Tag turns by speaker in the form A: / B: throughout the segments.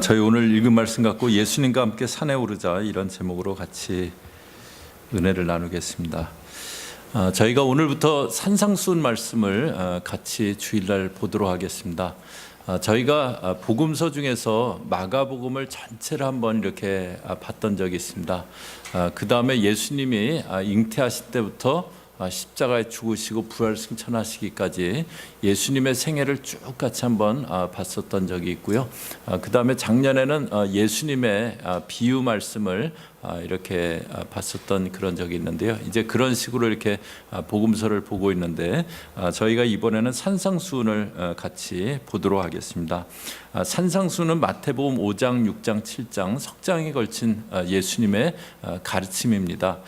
A: 저희 오늘 읽은 말씀 갖고 예수님과 함께 산에 오르자, 이런 제목으로 같이 은혜를 나누겠습니다. 저희가 오늘부터 산상수훈 말씀을 같이 주일날 보도록 하겠습니다. 저희가 복음서 중에서 마가복음을 전체를 한번 이렇게 봤던 적이 있습니다. 그 다음에 예수님이 잉태하실 때부터 십자가에 죽으시고 부활 승천하시기까지 예수님의 생애를 쭉 같이 한번 봤었던 적이 있고요. 그 다음에 작년에는 예수님의 비유 말씀을 이렇게 봤었던 그런 적이 있는데요. 이제 그런 식으로 이렇게 복음서를 보고 있는데, 저희가 이번에는 산상수훈을 같이 보도록 하겠습니다. 산상수훈은 마태복음 5장, 6장, 7장 석장에 걸친 예수님의 가르침입니다.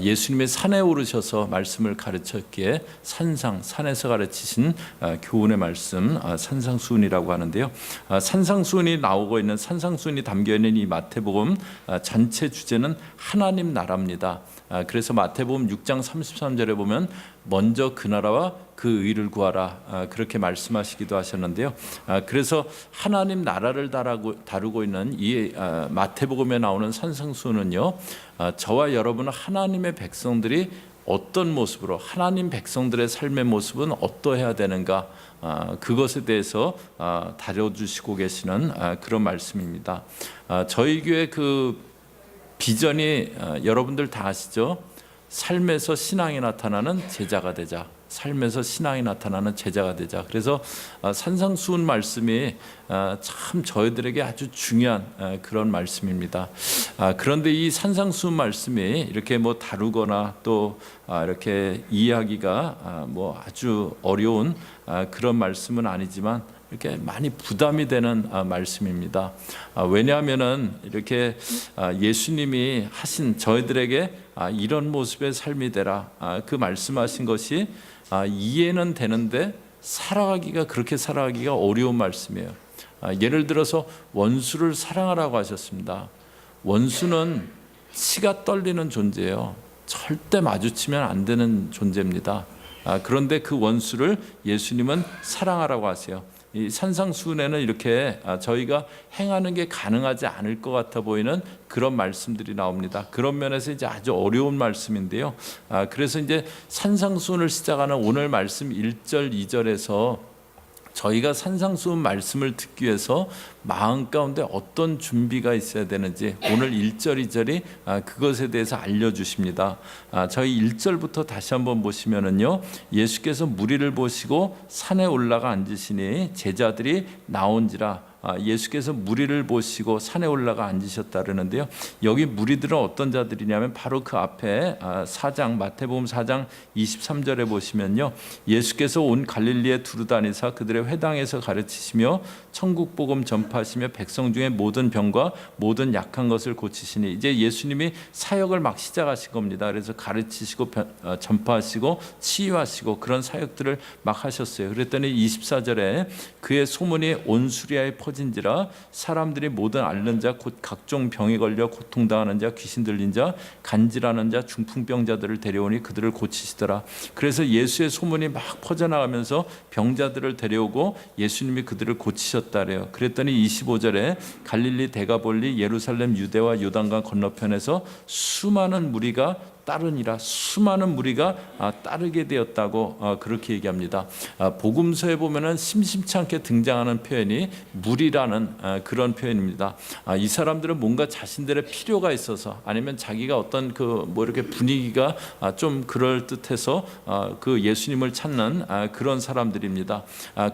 A: 예수님의 산에 오르셔서 말씀을 가르쳤기에 산에서 가르치신 교훈의 말씀, 산상수훈이라고 하는데요. 산상수훈이 나오고 있는, 산상수훈이 담겨 있는 이 마태복음 전체 주제는 하나님 나라입니다. 그래서 마태복음 6장 33절에 보면 먼저 그 나라와 그 의를 구하라, 그렇게 말씀하시기도 하셨는데요. 그래서 하나님 나라를 다루고 있는 이 마태복음에 나오는 산상수훈은요, 저와 여러분은 하나님의 백성들이 어떤 모습으로, 하나님 백성들의 삶의 모습은 어떠해야 되는가, 그것에 대해서 다뤄주시고 계시는 그런 말씀입니다. 저희 교회 그 비전이 여러분들 다 아시죠? 삶에서 신앙이 나타나는 제자가 되자. 삶에서 신앙이 나타나는 제자가 되자. 그래서 산상수훈 말씀이 참 저희들에게 아주 중요한 그런 말씀입니다. 그런데 이 산상수훈 말씀이 이렇게 뭐 다루거나 또 이렇게 이해하기가 뭐 아주 어려운 그런 말씀은 아니지만 이렇게 많이 부담이 되는 말씀입니다. 왜냐하면은 이렇게 예수님이 하신, 저희들에게 이런 모습의 삶이 되라, 그 말씀하신 것이 이해는 되는데 그렇게 살아가기가 어려운 말씀이에요. 예를 들어서 원수를 사랑하라고 하셨습니다. 원수는 치가 떨리는 존재예요. 절대 마주치면 안 되는 존재입니다. 그런데 그 원수를 예수님은 사랑하라고 하세요. 이 산상수훈에는 이렇게 저희가 행하는 게 가능하지 않을 것 같아 보이는 그런 말씀들이 나옵니다. 그런 면에서 이제 아주 어려운 말씀인데요. 그래서 이제 산상수훈을 시작하는 오늘 말씀 1절, 2절에서 저희가 산상수훈 말씀을 듣기 위해서 마음 가운데 어떤 준비가 있어야 되는지 오늘 1절, 2절이 그것에 대해서 알려주십니다. 저희 1절부터 다시 한번 보시면은요, 예수께서 무리를 보시고 산에 올라가 앉으시니 제자들이 나온지라. 예수께서 무리를 보시고 산에 올라가 앉으셨다 그러는데요, 여기 무리들은 어떤 자들이냐면 바로 그 앞에 마태복음 4장 23절에 보시면요, 예수께서 온 갈릴리에 두루다니사 그들의 회당에서 가르치시며 천국 복음 전파하시며 백성 중에 모든 병과 모든 약한 것을 고치시니, 이제 예수님이 사역을 막 시작하신 겁니다. 그래서 가르치시고 전파하시고 치유하시고 그런 사역들을 막 하셨어요. 그랬더니 24절에 그의 소문이 온 수리아에 퍼진지라 사람들이 모든 앓는 자 곧 각종 병에 걸려 고통당하는 자, 귀신 들린 자, 간질하는 자, 중풍병자들을 데려오니 그들을 고치시더라. 그래서 예수의 소문이 막 퍼져나가면서 병자들을 데려오고 예수님이 그들을 고치셨다래요. 그랬더니 25절에 갈릴리, 데가볼리, 예루살렘, 유대와 요단강 건너편에서 수많은 무리가 따르니라, 수많은 무리가 따르게 되었다고 그렇게 얘기합니다. 복음서에 보면은 심심치 않게 등장하는 표현이 무리라는 그런 표현입니다. 이 사람들은 뭔가 자신들의 필요가 있어서, 아니면 자기가 어떤 뭐 이렇게 분위기가 좀 그럴 듯해서 그 예수님을 찾는 그런 사람들입니다.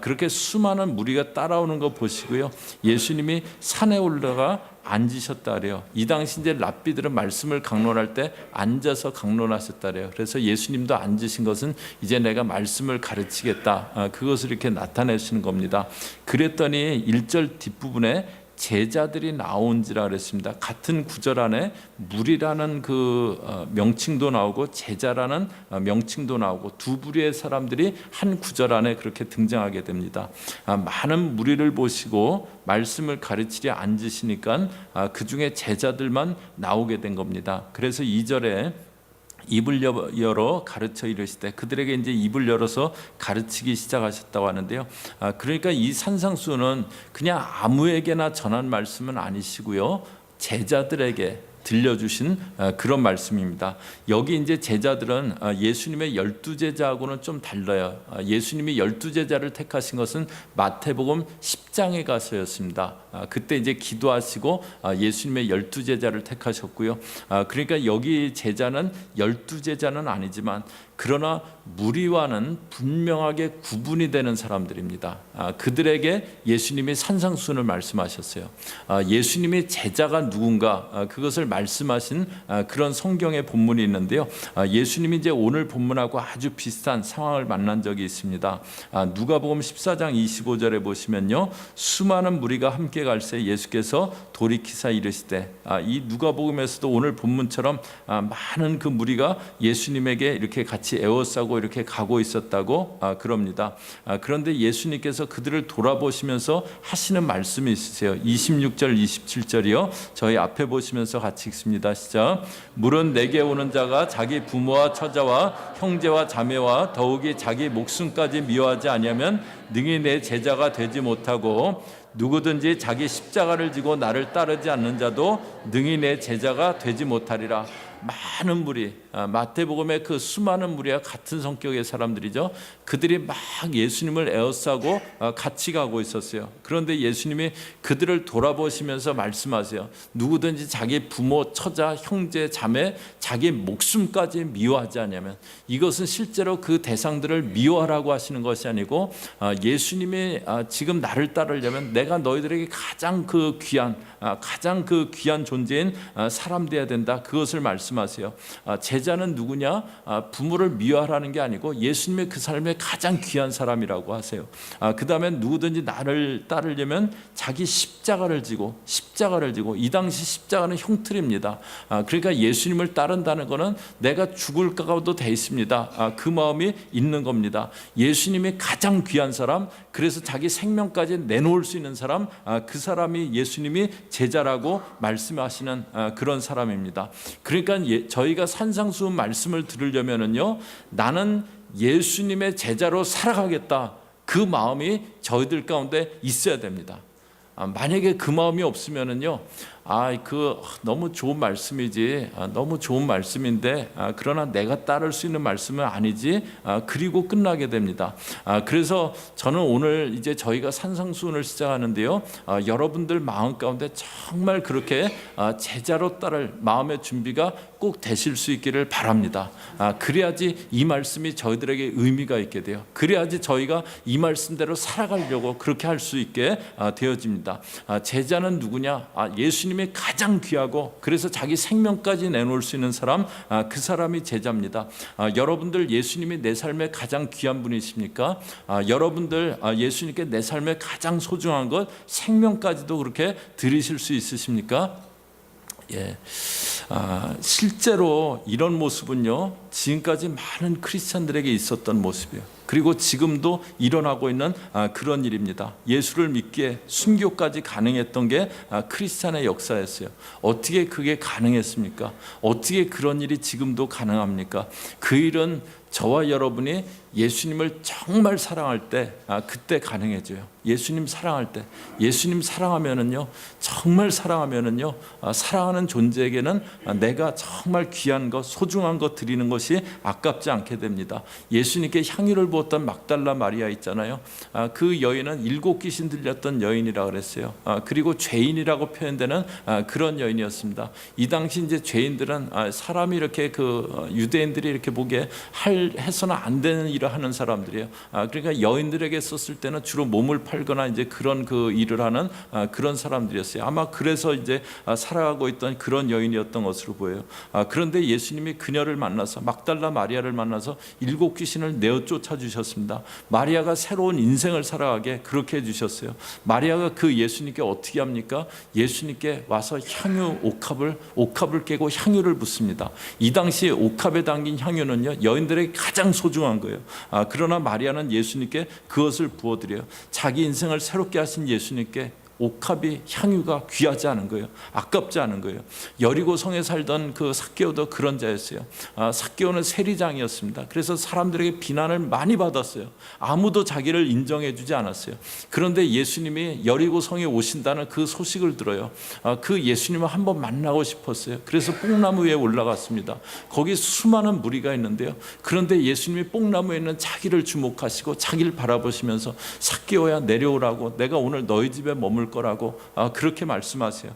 A: 그렇게 수많은 무리가 따라오는 거 보시고요, 예수님이 산에 올라가 앉으셨다 그래요. 이 당시 이제 랍비들은 말씀을 강론할 때 앉아서 강론하셨다 그래요. 그래서 예수님도 앉으신 것은 이제 내가 말씀을 가르치겠다, 그것을 이렇게 나타내시는 겁니다. 그랬더니 1절 뒷부분에 제자들이 나온지라 그랬습니다. 같은 구절 안에 무리라는 그 명칭도 나오고 제자라는 명칭도 나오고 두 부류의 사람들이 한 구절 안에 그렇게 등장하게 됩니다. 많은 무리를 보시고 말씀을 가르치려 앉으시니까 그 중에 제자들만 나오게 된 겁니다. 그래서 2절에 입을 열어 가르쳐 이르시되, 그들에게 이제 입을 열어서 가르치기 시작하셨다고 하는데요. 그러니까 이 산상수훈은 그냥 아무에게나 전한 말씀은 아니시고요, 제자들에게 들려주신 그런 말씀입니다. 여기 이제 제자들은 예수님의 12제자하고는 좀 달라요. 예수님이 12제자를 택하신 것은 마태복음 10장에 가서였습니다. 그때 이제 기도하시고 예수님의 12제자를 택하셨고요. 그러니까 여기 제자는 12제자는 아니지만 그러나 무리와는 분명하게 구분이 되는 사람들입니다. 그들에게 예수님이 산상수훈을 말씀하셨어요. 예수님이 제자가 누군가 그것을 말씀하신 그런 성경의 본문이 있는데요. 예수님이 이제 오늘 본문하고 아주 비슷한 상황을 만난 적이 있습니다. 누가복음 14장 25절에 보시면요, 수많은 무리가 함께 갈새 예수께서 돌이키사 이르시되, 이 누가복음에서도 오늘 본문처럼 많은 그 무리가 예수님에게 이렇게 같이 에워싸고 이렇게 가고 있었다고 그럽니다. 그런데 예수님께서 그들을 돌아보시면서 하시는 말씀이 있으세요. 26절 27절이요. 저희 앞에 보시면서 같이 읽습니다. 시작. 물은 내게 오는 자가 자기 부모와 처자와 형제와 자매와 더욱이 자기 목숨까지 미워하지 아니하면 능히 내 제자가 되지 못하고, 누구든지 자기 십자가를 지고 나를 따르지 않는 자도 능히 내 제자가 되지 못하리라. 많은 무리, 마태복음의 그 수많은 무리와 같은 성격의 사람들이죠. 그들이 막 예수님을 에워싸고 같이 가고 있었어요. 그런데 예수님이 그들을 돌아보시면서 말씀하세요. 누구든지 자기 부모, 처자, 형제, 자매, 자기 목숨까지 미워하지 않으면, 이것은 실제로 그 대상들을 미워하라고 하시는 것이 아니고, 예수님이 지금 나를 따르려면 내가 너희들에게 가장 그 귀한 존재인 사람 되어야 된다. 그것을 말씀하세요. 제자는 누구냐? 부모를 미워하라는 게 아니고 예수님의 그 삶의 가장 귀한 사람이라고 하세요. 그 다음에 누구든지 나를 따르려면 자기 십자가를 지고, 이 당시 십자가는 흉틀입니다. 그러니까 예수님을 따른다는 것은 내가 죽을 각오도 돼 있습니다. 그 마음이 있는 겁니다. 예수님이 가장 귀한 사람, 그래서 자기 생명까지 내놓을 수 있는 사람, 그 사람이 예수님이 제자라고 말씀하시는 그런 사람입니다. 그러니까 저희가 산상수훈 말씀을 들으려면요, 나는 예수님의 제자로 살아가겠다, 그 마음이 저희들 가운데 있어야 됩니다. 만약에 그 마음이 없으면은요, 너무 좋은 말씀이지, 너무 좋은 말씀인데, 그러나 내가 따를 수 있는 말씀은 아니지, 그리고 끝나게 됩니다. 그래서 저는 오늘 이제 저희가 산상수훈을 시작하는데요, 여러분들 마음 가운데 정말 그렇게 제자로 따를 마음의 준비가 꼭 되실 수 있기를 바랍니다. 그래야지 이 말씀이 저희들에게 의미가 있게 돼요. 그래야지 저희가 이 말씀대로 살아가려고 그렇게 할 수 있게 되어집니다. 제자는 누구냐? 예수님이 가장 귀하고 그래서 자기 생명까지 내놓을 수 있는 사람, 그 사람이 제자입니다. 여러분들 예수님이 내 삶의 가장 귀한 분이십니까? 여러분들 예수님께 내 삶의 가장 소중한 것, 생명까지도 그렇게 드리실 수 있으십니까? 예, 실제로 이런 모습은요, 지금까지 많은 크리스찬들에게 있었던 모습이에요. 그리고 지금도 일어나고 있는 그런 일입니다. 예수를 믿기에 순교까지 가능했던 게 크리스찬의 역사였어요. 어떻게 그게 가능했습니까? 어떻게 그런 일이 지금도 가능합니까? 그 일은 저와 여러분이 예수님을 정말 사랑할 때 그때 가능해져요. 예수님 사랑할 때, 예수님 사랑하면은요, 정말 사랑하면은요, 사랑하는 존재에게는 내가 정말 귀한 것, 소중한 것 드리는 것이 아깝지 않게 됩니다. 예수님께 향유를 부었던 막달라 마리아 있잖아요. 그 여인은 7 귀신 들렸던 여인이라 그랬어요. 그리고 죄인이라고 표현되는 그런 여인이었습니다. 이 당시 이제 죄인들은 사람이 이렇게 유대인들이 이렇게 보기에 해서는 안 되는 일을 하는 사람들이에요. 그러니까 여인들에게 썼을 때는 주로 몸을 팔거나 이제 그런 그 일을 하는 그런 사람들이었어요. 아마 그래서 이제 살아가고 있던 그런 여인이었던 것으로 보여요. 그런데 예수님이 그녀를 만나서, 막달라 마리아를 만나서 7 귀신을 내어 쫓아 주셨습니다. 마리아가 새로운 인생을 살아가게 그렇게 해주셨어요. 마리아가 그 예수님께 어떻게 합니까? 예수님께 와서 향유 옥합을 깨고 향유를 붓습니다. 이 당시에 옥합에 담긴 향유는요, 여인들에게 가장 소중한 거예요. 그러나 마리아는 예수님께 그것을 부어드려요. 자기 인생을 새롭게 하신 예수님께 옥합이 향유가 귀하지 않은 거예요. 아깝지 않은 거예요. 여리고 성에 살던 그 삭개오도 그런 자였어요. 삭개오는 세리장이었습니다. 그래서 사람들에게 비난을 많이 받았어요. 아무도 자기를 인정해 주지 않았어요. 그런데 예수님이 여리고 성에 오신다는 그 소식을 들어요. 그 예수님을 한번 만나고 싶었어요. 그래서 뽕나무 위에 올라갔습니다. 거기 수많은 무리가 있는데요. 그런데 예수님이 뽕나무에 있는 자기를 주목하시고 자기를 바라보시면서 삭개오야 내려오라고, 내가 오늘 너희 집에 머물 거라고 그렇게 말씀하세요.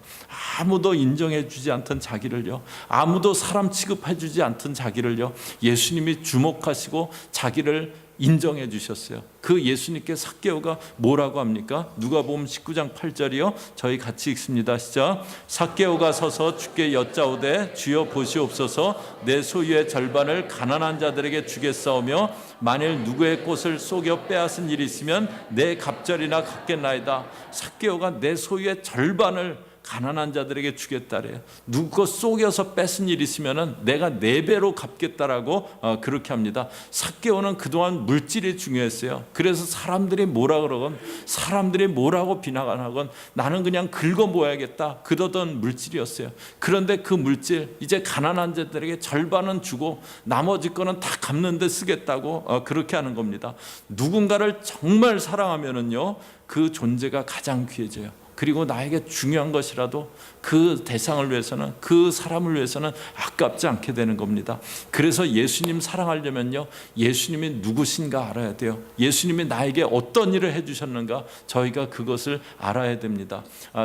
A: 아무도 인정해 주지 않던 자기를요, 아무도 사람 취급해 주지 않던 자기를요, 예수님이 주목하시고 자기를 인정해 주셨어요. 그 예수님께 삭개오가 뭐라고 합니까? 누가복음 19장 8절이요. 저희 같이 읽습니다. 시작. 삭개오가 서서 주께 여짜오되 주여 보시옵소서, 내 소유의 절반을 가난한 자들에게 주겠사오며 만일 누구의 꽃을 속여 빼앗은 일이 있으면 내 갑절이나 갚겠나이다. 삭개오가 내 소유의 절반을 가난한 자들에게 주겠다래요. 누구 것 속여서 뺏은 일이 있으면 내가 4배로 갚겠다라고 그렇게 합니다. 삭개오는 그동안 물질이 중요했어요. 그래서 사람들이 뭐라 그러건, 사람들이 뭐라고 비난하건 나는 그냥 긁어 모아야겠다 그러던 물질이었어요. 그런데 그 물질 이제 가난한 자들에게 절반은 주고 나머지 거는 다 갚는 데 쓰겠다고 그렇게 하는 겁니다. 누군가를 정말 사랑하면은요, 그 존재가 가장 귀해져요. 그리고 나에게 중요한 것이라도 그 대상을 위해서는, 그 사람을 위해서는 아깝지 않게 되는 겁니다. 그래서 예수님 사랑하려면요, 예수님이 누구신가 알아야 돼요. 예수님이 나에게 어떤 일을 해주셨는가, 저희가 그것을 알아야 됩니다.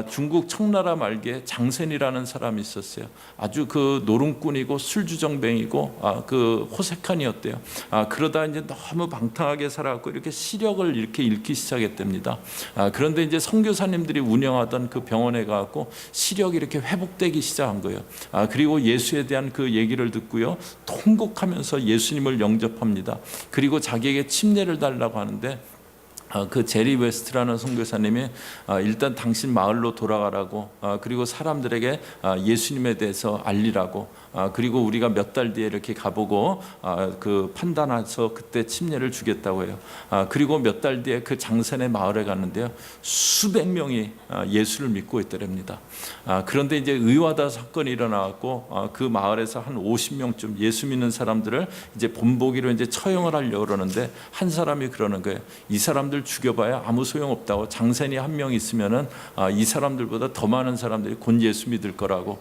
A: 중국 청나라 말기에 장센이라는 사람이 있었어요. 아주 그 노름꾼이고 술주정뱅이고 그 호색한이었대요. 그러다 이제 너무 방탕하게 살아갖고 이렇게 시력을 이렇게 잃기 시작했답니다. 그런데 이제 선교사님들이 운영하던 그 병원에 가고 시력이 이렇게 회복되기 시작한 거예요. 그리고 예수에 대한 그 얘기를 듣고요, 통곡하면서 예수님을 영접합니다. 그리고 자기에게 침례를 달라고 하는데 그 제리 웨스트라는 선교사님이 일단 당신 마을로 돌아가라고, 그리고 사람들에게 예수님에 대해서 알리라고, 그리고 우리가 몇 달 뒤에 이렇게 가보고 그 판단해서 그때 침례를 주겠다고 해요. 그리고 몇 달 뒤에 그 장센의 마을에 갔는데요, 수백 명이 예수를 믿고 있더랍니다. 그런데 이제 의와다 사건이 일어나고 그 마을에서 한 50명쯤 예수 믿는 사람들을 이제 본보기로 이제 처형을 하려고 그러는데 한 사람이 그러는 거예요. 이 사람들 죽여봐야 아무 소용 없다고. 장센이 한 명 있으면은 이 사람들보다 더 많은 사람들이 곧 예수 믿을 거라고.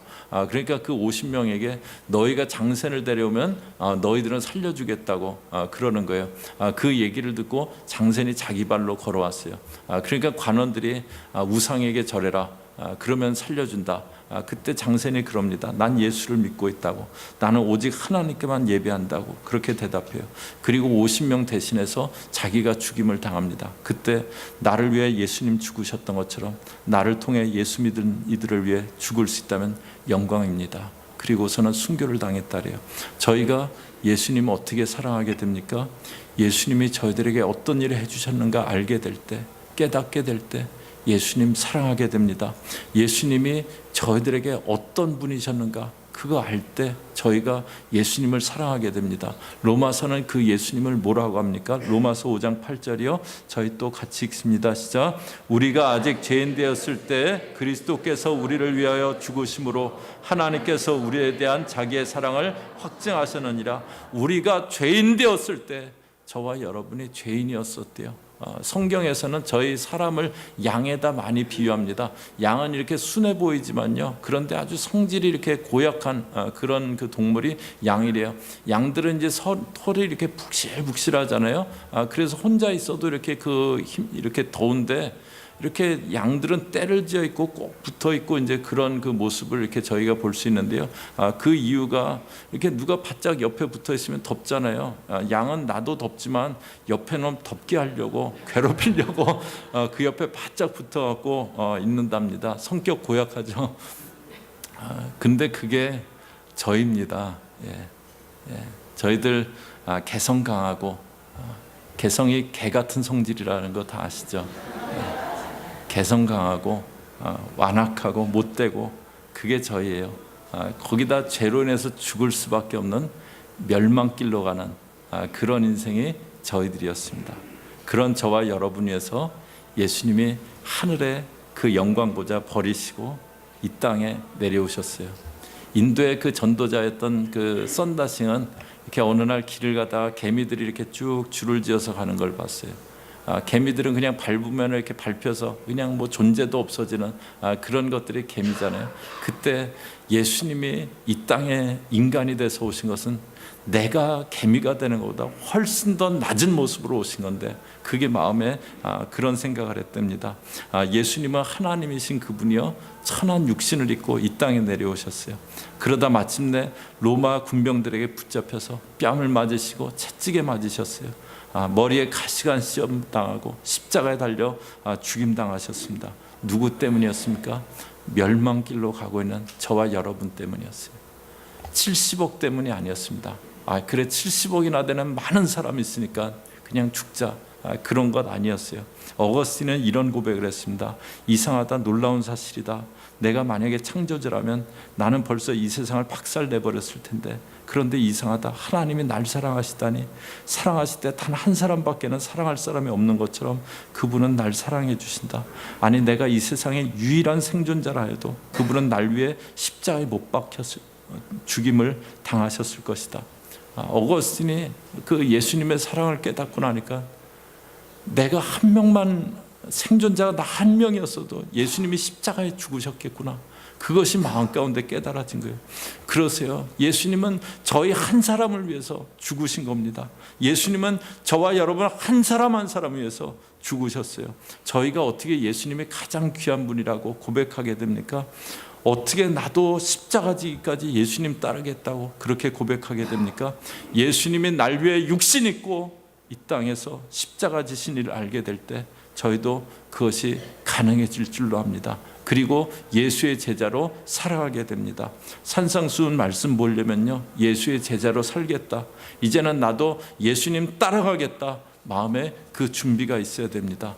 A: 그러니까 그 50명에게 너희가 장센을 데려오면 너희들은 살려주겠다고 그러는 거예요. 그 얘기를 듣고 장센이 자기 발로 걸어왔어요. 그러니까 관원들이 우상에게 절해라, 그러면 살려준다. 그때 장센이 그럽니다. 난 예수를 믿고 있다고, 나는 오직 하나님께만 예배한다고 그렇게 대답해요. 그리고 50명 대신해서 자기가 죽임을 당합니다. 그때 나를 위해 예수님 죽으셨던 것처럼 나를 통해 예수 믿은 이들을 위해 죽을 수 있다면 영광입니다. 그리고서는 순교를 당했다래요. 저희가 예수님을 어떻게 사랑하게 됩니까? 예수님이 저희들에게 어떤 일을 해주셨는가 알게 될 때, 깨닫게 될 때 예수님 사랑하게 됩니다. 예수님이 저희들에게 어떤 분이셨는가 그거 알 때 저희가 예수님을 사랑하게 됩니다. 로마서는 그 예수님을 뭐라고 합니까? 로마서 5장 8절이요. 저희 또 같이 읽습니다. 시작. 우리가 아직 죄인 되었을 때 그리스도께서 우리를 위하여 죽으심으로 하나님께서 우리에 대한 자기의 사랑을 확증하셨느니라. 우리가 죄인 되었을 때 저와 여러분이 죄인이었었대요. 성경에서는 저희 사람을 양에다 많이 비유합니다. 양은 이렇게 순해 보이지만요, 그런데 아주 성질이 이렇게 고약한 그런 그 동물이 양이래요. 양들은 이제 털이 이렇게 푹실푹실하잖아요. 그래서 혼자 있어도 이렇게 이렇게 더운데, 이렇게 양들은 때를 지어 있고 꼭 붙어 있고 이제 그런 그 모습을 이렇게 저희가 볼 수 있는데요. 그 이유가 이렇게 누가 바짝 옆에 붙어 있으면 덥잖아요. 양은 나도 덥지만 옆에는 덥게 하려고, 괴롭히려고 그 옆에 바짝 붙어 갖고 있는답니다. 성격 고약하죠. 근데 그게 저희입니다. 저희들 개성 강하고, 개성이 개 같은 성질이라는 거 다 아시죠? 개성 강하고 완악하고 못되고, 그게 저희예요. 거기다 죄로 인해서 죽을 수밖에 없는 멸망길로 가는 그런 인생이 저희들이었습니다. 그런 저와 여러분 위해서 예수님이 하늘에 그 영광보좌 버리시고 이 땅에 내려오셨어요. 인도의 그 전도자였던 그 썬다싱은 이렇게 어느 날 길을 가다가 개미들이 이렇게 쭉 줄을 지어서 가는 걸 봤어요. 개미들은 그냥 밟으면 이렇게 밟혀서 그냥 뭐 존재도 없어지는 그런 것들이 개미잖아요. 그때 예수님이 이 땅에 인간이 돼서 오신 것은 내가 개미가 되는 것보다 훨씬 더 낮은 모습으로 오신 건데 그게 마음에 그런 생각을 했답니다. 예수님은 하나님이신 그분이요 천한 육신을 입고 이 땅에 내려오셨어요. 그러다 마침내 로마 군병들에게 붙잡혀서 뺨을 맞으시고 채찍에 맞으셨어요. 머리에 가시관 시험 당하고 십자가에 달려 죽임당하셨습니다. 누구 때문이었습니까? 멸망길로 가고 있는 저와 여러분 때문이었어요. 70억 때문이 아니었습니다. 그래 70억이나 되는 많은 사람이 있으니까 그냥 죽자, 그런 것 아니었어요. 어거스틴은 이런 고백을 했습니다. 이상하다, 놀라운 사실이다. 내가 만약에 창조주라면 나는 벌써 이 세상을 박살내버렸을 텐데, 그런데 이상하다, 하나님이 날 사랑하시다니, 사랑하실 때 단 한 사람밖에는 사랑할 사람이 없는 것처럼 그분은 날 사랑해 주신다. 아니 내가 이 세상의 유일한 생존자라 해도 그분은 날 위해 십자가에 못 박혔을, 죽임을 당하셨을 것이다. 어거스틴이 그 예수님의 사랑을 깨닫고 나니까 내가 한 명만, 생존자가 나 한 명이었어도 예수님이 십자가에 죽으셨겠구나, 그것이 마음 가운데 깨달아진 거예요. 그러세요. 예수님은 저희 한 사람을 위해서 죽으신 겁니다. 예수님은 저와 여러분 한 사람 한 사람을 위해서 죽으셨어요. 저희가 어떻게 예수님이 가장 귀한 분이라고 고백하게 됩니까? 어떻게 나도 십자가 지기까지 예수님 따르겠다고 그렇게 고백하게 됩니까? 예수님이 날 위해 육신 입고 이 땅에서 십자가 지신 일을 알게 될 때 저희도 그것이 가능해질 줄로 압니다. 그리고 예수의 제자로 살아가게 됩니다. 산상수훈 말씀 보려면요, 예수의 제자로 살겠다, 이제는 나도 예수님 따라가겠다, 마음에 그 준비가 있어야 됩니다.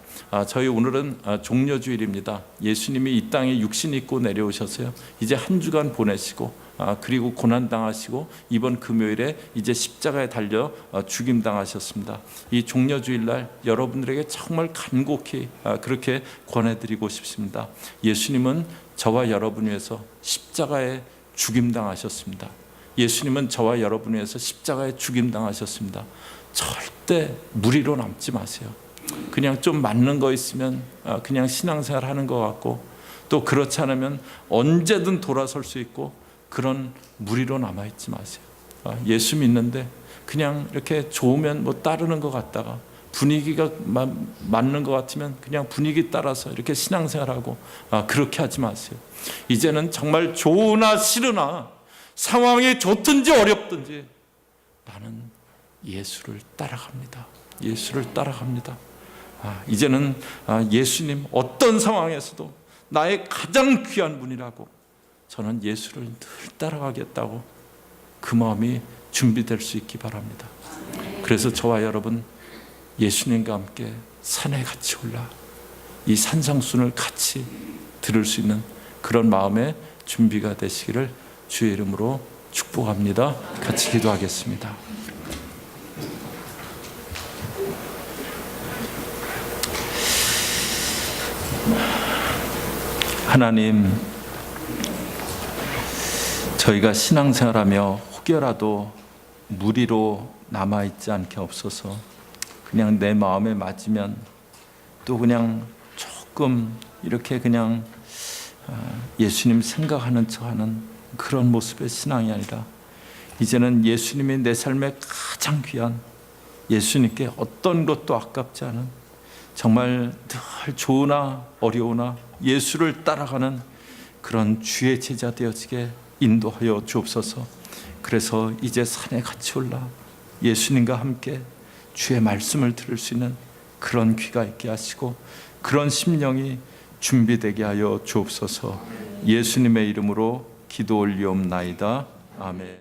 A: 저희 오늘은 종려주일입니다. 예수님이 이 땅에 육신 입고 내려오셨어요. 이제 한 주간 보내시고 그리고 고난당하시고 이번 금요일에 이제 십자가에 달려 죽임당하셨습니다. 이 종려주일날 여러분들에게 정말 간곡히 그렇게 권해드리고 싶습니다. 예수님은 저와 여러분 위해서 십자가에 죽임당하셨습니다. 예수님은 저와 여러분 위해서 십자가에 죽임당하셨습니다. 절대 무리로 남지 마세요. 그냥 좀 맞는 거 있으면 그냥 신앙생활 하는 것 같고, 또 그렇지 않으면 언제든 돌아설 수 있고, 그런 무리로 남아있지 마세요. 예수 믿는데 그냥 이렇게 좋으면 뭐 따르는 것 같다가 분위기가 맞는 것 같으면 그냥 분위기 따라서 이렇게 신앙생활하고 그렇게 하지 마세요. 이제는 정말 좋으나 싫으나 상황이 좋든지 어렵든지 나는 예수를 따라갑니다. 예수를 따라갑니다. 이제는 예수님 어떤 상황에서도 나의 가장 귀한 분이라고, 저는 예수를 늘 따라가겠다고 그 마음이 준비될 수 있기 바랍니다. 그래서 저와 여러분 예수님과 함께 산에 같이 올라 이 산상순을 같이 들을 수 있는 그런 마음의 준비가 되시기를 주의 이름으로 축복합니다. 같이 기도하겠습니다. 하나님, 저희가 신앙생활하며 혹여라도 무리로 남아있지 않게 없어서 그냥 내 마음에 맞으면 또 그냥 조금 이렇게 그냥 예수님 생각하는 척하는 그런 모습의 신앙이 아니라 이제는 예수님이 내 삶에 가장 귀한, 예수님께 어떤 것도 아깝지 않은, 정말 늘 좋으나 어려우나 예수를 따라가는 그런 주의 제자 되어지게 인도하여 주옵소서. 그래서 이제 산에 같이 올라 예수님과 함께 주의 말씀을 들을 수 있는 그런 귀가 있게 하시고 그런 심령이 준비되게 하여 주옵소서. 예수님의 이름으로 기도 올리옵나이다. 아멘.